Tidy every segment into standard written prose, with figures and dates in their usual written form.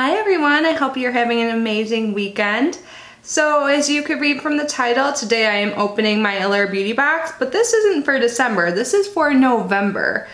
Hi everyone, I hope you're having an amazing weekend. So as you could read from the title, today I am opening my Allure beauty box, but this isn't for December, this is for November.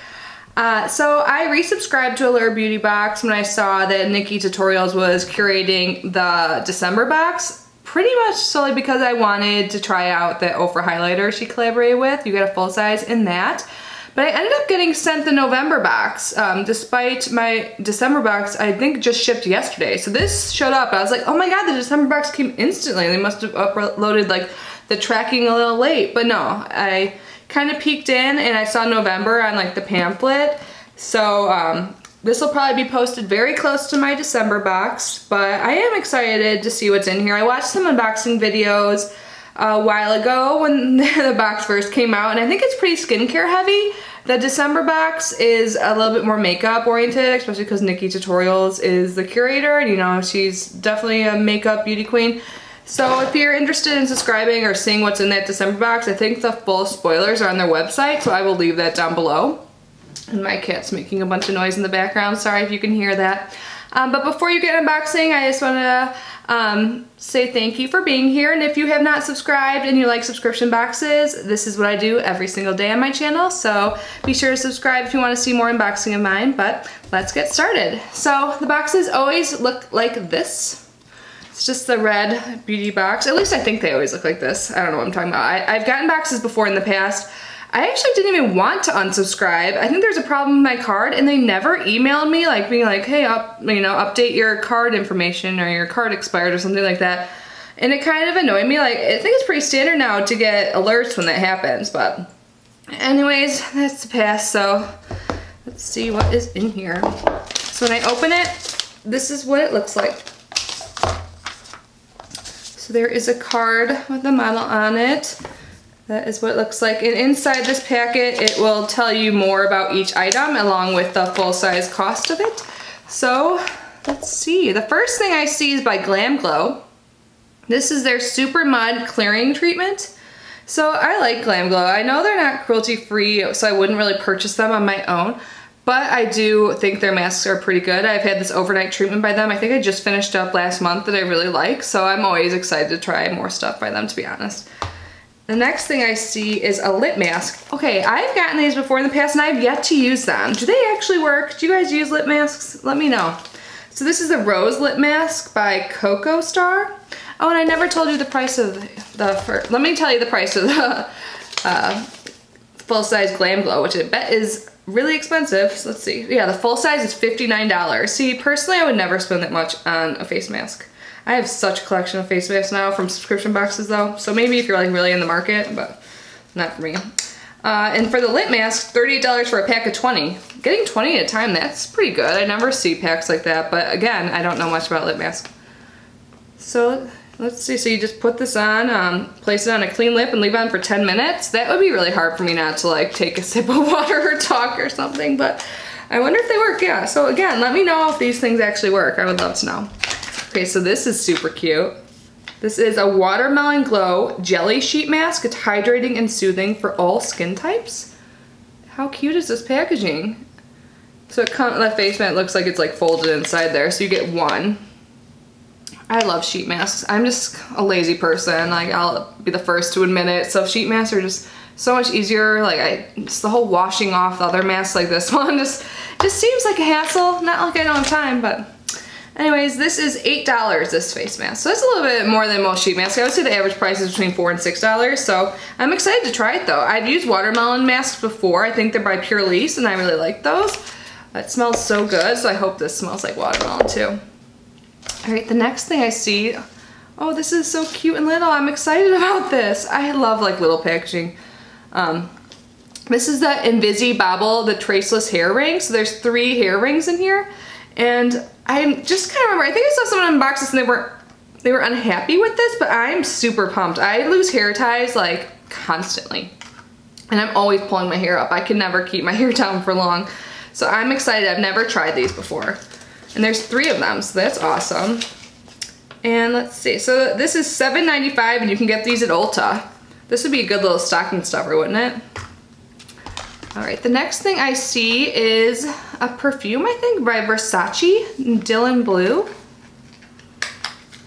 So I resubscribed to Allure beauty box when I saw that Nikki Tutorials was curating the December box, pretty much solely because I wanted to try out the Ofra highlighter she collaborated with. You get a full size in that. But I ended up getting sent the November box, despite my December box, I think just shipped yesterday. So this showed up, I was like, oh my god, the December box came instantly. They must have uploaded like the tracking a little late, but no, I kind of peeked in and I saw November on like the pamphlet. So this will probably be posted very close to my December box, but I am excited to see what's in here. I watched some unboxing videos a while ago when the box first came out, and I think it's pretty skincare heavy. The December box is a little bit more makeup oriented, especially because Nikki Tutorials is the curator, and you know, she's definitely a makeup beauty queen. So if you're interested in subscribing or seeing what's in that December box, I think the full spoilers are on their website, so I will leave that down below. And my cat's making a bunch of noise in the background, sorry if you can hear that. But before you get unboxing, I just want to say thank you for being here. And if you have not subscribed and you like subscription boxes, this is what I do every single day on my channel. So be sure to subscribe if you want to see more unboxing of mine, but let's get started. So the boxes always look like this. It's just the red beauty box. At least I think they always look like this. I don't know what I'm talking about. I've gotten boxes before in the past. I actually didn't even want to unsubscribe. I think there's a problem with my card, and they never emailed me like being like, hey, update your card information or your card expired or something like that. And it kind of annoyed me. Like, I think it's pretty standard now to get alerts when that happens, but anyways, that's the past. So let's see what is in here. So when I open it, this is what it looks like. So there is a card with the model on it. That is what it looks like. And inside this packet, it will tell you more about each item along with the full-size cost of it. So let's see. The first thing I see is by Glam Glow. This is their Super Mud Clearing Treatment. So I like Glam Glow. I know they're not cruelty-free, so I wouldn't really purchase them on my own. But I do think their masks are pretty good. I've had this overnight treatment by them. I think I just finished up last month that I really like. So I'm always excited to try more stuff by them, to be honest. The next thing I see is a lip mask. Okay, I've gotten these before in the past and I've yet to use them. Do they actually work? Do you guys use lip masks? Let me know. So this is a Rose Lip Mask by Coco Star. Oh, and I never told you the price of let me tell you the price of the full-size Glam Glow, which I bet is really expensive. So let's see. Yeah, the full size is $59. See, personally, I would never spend that much on a face mask. I have such a collection of face masks now from subscription boxes though, so maybe if you're like really in the market, but not for me. And for the lip mask, $38 for a pack of 20. Getting 20 at a time, that's pretty good. I never see packs like that, but again, I don't know much about lip masks. So let's see, so you just put this on, place it on a clean lip and leave it on for 10 minutes. That would be really hard for me not to like take a sip of water or talk or something, but I wonder if they work, yeah. So again, let me know if these things actually work. I would love to know. Okay, so this is super cute. This is a Watermelon Glow Jelly Sheet Mask. It's hydrating and soothing for all skin types. How cute is this packaging? So it comes, that face mask looks like it's like folded inside there, so you get one. I love sheet masks. I'm just a lazy person. Like, I'll be the first to admit it. So sheet masks are just so much easier. Like, just the whole washing off the other masks like this one just seems like a hassle. Not like I don't have time, but anyways, this is $8, this face mask. So that's a little bit more than most sheet masks. I would say the average price is between $4 and $6. So I'm excited to try it though. I've used watermelon masks before. I think they're by Pure Lease and I really like those. It smells so good, so I hope this smells like watermelon too. All right, the next thing I see, oh, this is so cute and little. I'm excited about this. I love like little packaging. This is the Invisi Bobble, the traceless hair ring. So there's 3 hair rings in here. And I just kind of remember, I think I saw someone unbox this and they were unhappy with this, but I'm super pumped. I lose hair ties like constantly. And I'm always pulling my hair up. I can never keep my hair down for long. So I'm excited. I've never tried these before. And there's 3 of them, so that's awesome. And let's see, so this is $7.95 and you can get these at Ulta. This would be a good little stocking stuffer, wouldn't it? All right, the next thing I see is a perfume, I think, by Versace, Dylan Blue.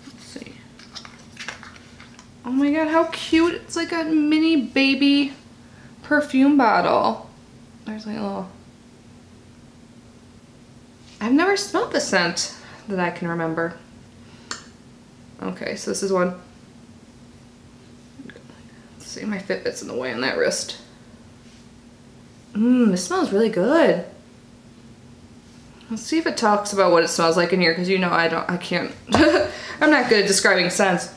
Let's see. Oh my God, how cute. It's like a mini baby perfume bottle. There's like a little... I've never smelled the scent that I can remember. Okay, so this is one. Let's see, my Fitbit's in the way on that wrist. This smells really good. Let's see if it talks about what it smells like in here, because you know I can't, I'm not good at describing scents.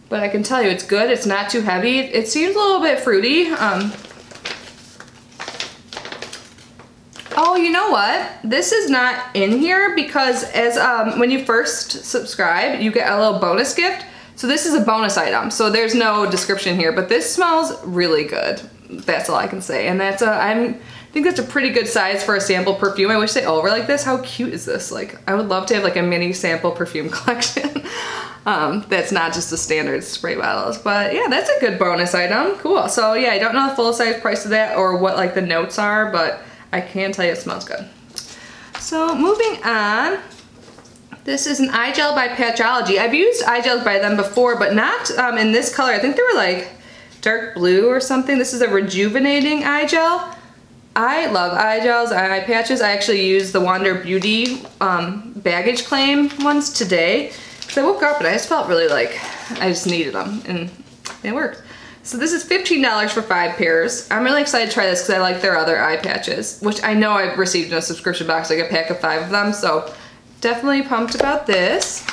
But I can tell you it's good, it's not too heavy. It seems a little bit fruity. Oh, you know what? This is not in here because as when you first subscribe, you get a little bonus gift. So this is a bonus item. So there's no description here, but this smells really good. That's all I can say. And that's I think that's a pretty good size for a sample perfume. I wish they all were like this. How cute is this? Like, I would love to have like a mini sample perfume collection. That's not just the standard spray bottles, but yeah, that's a good bonus item. Cool. So yeah, I don't know the full size price of that or what like the notes are, but I can tell you it smells good. So moving on, this is an eye gel by Patchology. I've used eye gels by them before, but not in this color. I think they were like dark blue or something. This is a rejuvenating eye gel. I love eye gels, eye patches. I actually used the Wander Beauty baggage claim ones today because I woke up and I just felt really like I just needed them, and it worked. So this is $15 for 5 pairs. I'm really excited to try this because I like their other eye patches, which I know I've received in a subscription box, like a pack of 5 of them, so definitely pumped about this.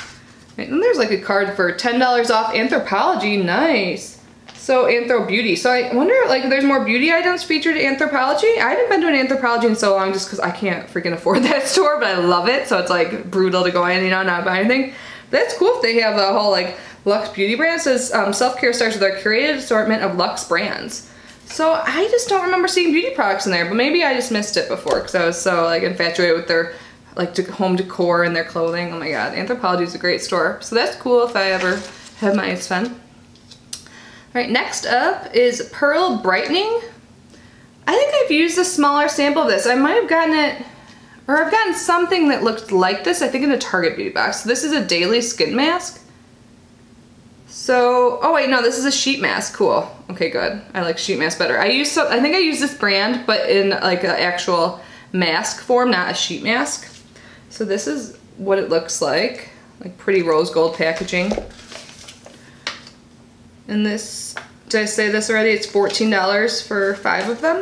Right, and there's like a card for $10 off Anthropologie, nice. So Anthro Beauty. So I wonder like if there's more beauty items featured at Anthropologie. I haven't been to an Anthropologie in so long just because I can't freaking afford that store, but I love it. So it's like brutal to go in, you know, not buy anything. But that's cool if they have a whole like Luxe beauty brand. It says self-care starts with our curated assortment of Luxe brands. So I just don't remember seeing beauty products in there, but maybe I just missed it before because I was so like infatuated with their like home decor and their clothing. Oh my God, Anthropologie is a great store. So that's cool if I ever have my spend. All right, next up is Pearl Brightening. I think I've used a smaller sample of this. I might have gotten it, or I've gotten something that looked like this, I think in a Target beauty box. So this is a daily skin mask. So, oh wait, no, this is a sheet mask, cool. Okay, good, I like sheet mask better. I think I use this brand, but in like an actual mask form, not a sheet mask. So this is what it looks like pretty rose gold packaging. And this, did I say this already? It's $14 for 5 of them.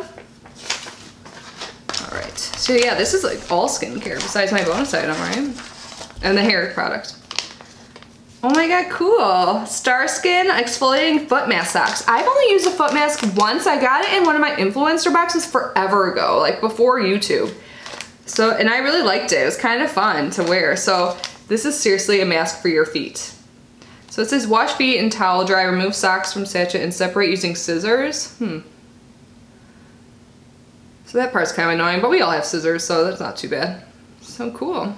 All right, so yeah, this is like all skincare besides my bonus item, right? And the hair product. Oh my God, cool. Star Skin Exfoliating Foot Mask Socks. I've only used a foot mask once. I got it in one of my influencer boxes forever ago, like before YouTube. So, and I really liked it. It was kind of fun to wear. So this is seriously a mask for your feet. So it says wash feet and towel dry, remove socks from sachet and separate using scissors. So that part's kind of annoying, but we all have scissors, so that's not too bad. So cool.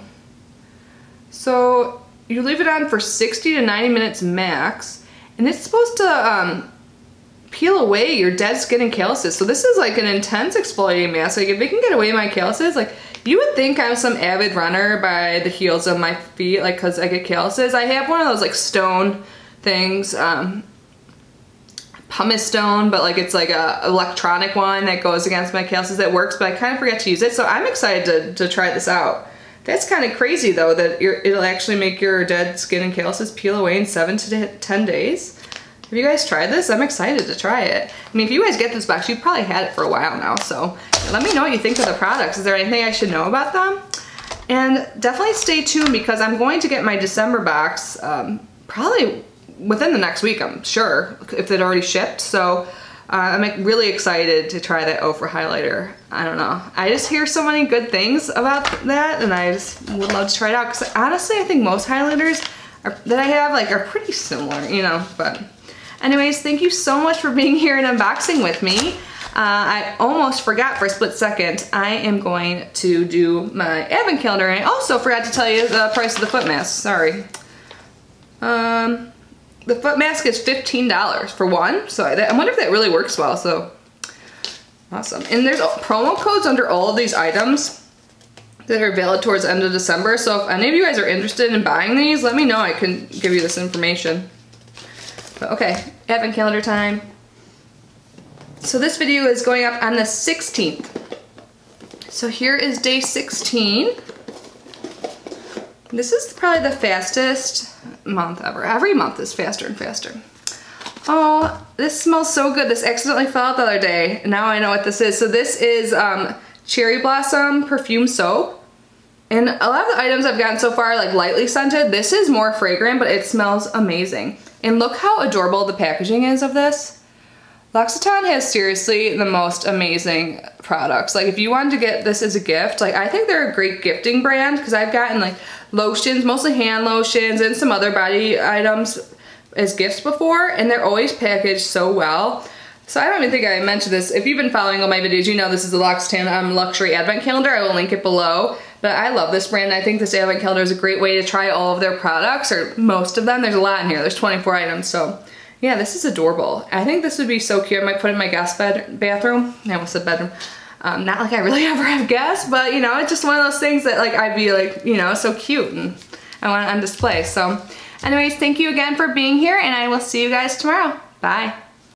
So you leave it on for 60 to 90 minutes max, and it's supposed to peel away your dead skin and calluses. So this is like an intense exfoliating mask. Like if it can get away my calluses, like you would think I'm some avid runner by the heels of my feet, like cause I get calluses. I have one of those like stone things, pumice stone, but like it's like a electronic one that goes against my calluses that works, but I kind of forget to use it. So I'm excited to try this out. That's kind of crazy though, that it'll actually make your dead skin and calluses peel away in 7 to 10 days. Have you guys tried this? I'm excited to try it. I mean, if you guys get this box, you've probably had it for a while now, so let me know what you think of the products. Is there anything I should know about them? And definitely stay tuned because I'm going to get my December box probably within the next week, I'm sure, if it already shipped. So I'm really excited to try that Ofra highlighter. I don't know. I just hear so many good things about that, and I just would love to try it out because honestly, I think most highlighters that I have are pretty similar, you know, but anyways, thank you so much for being here and unboxing with me. I almost forgot for a split second. I am going to do my advent calendar, and I also forgot to tell you the price of the foot mask. Sorry. The foot mask is $15 for one, so I wonder if that really works well. So Awesome. And there's promo codes under all of these items that are valid towards the end of December. So if any of you guys are interested in buying these, let me know. I can give you this information. But okay, advent calendar time. So this video is going up on the 16th. So here is day 16. This is probably the fastest month ever. Every month is faster and faster. Oh, this smells so good. This accidentally fell out the other day. Now I know what this is. So this is cherry blossom perfume soap. And a lot of the items I've gotten so far are like lightly scented. This is more fragrant, but it smells amazing. And look how adorable the packaging is of this. L'Occitane has seriously the most amazing products. Like if you wanted to get this as a gift, like I think they're a great gifting brand because I've gotten like lotions, mostly hand lotions and some other body items as gifts before, and they're always packaged so well. So I don't even think I mentioned this. If you've been following all my videos, you know this is the L'Occitane luxury advent calendar. I will link it below. But I love this brand. I think this advent calendar is a great way to try all of their products, or most of them. There's a lot in here. There's 24 items, so yeah, this is adorable. I think this would be so cute. I might put it in my guest bathroom. I almost said bedroom. Not like I really ever have guests, but you know, it's just one of those things that like I'd be like, you know, so cute and I want it on display. So anyways, thank you again for being here and I will see you guys tomorrow. Bye.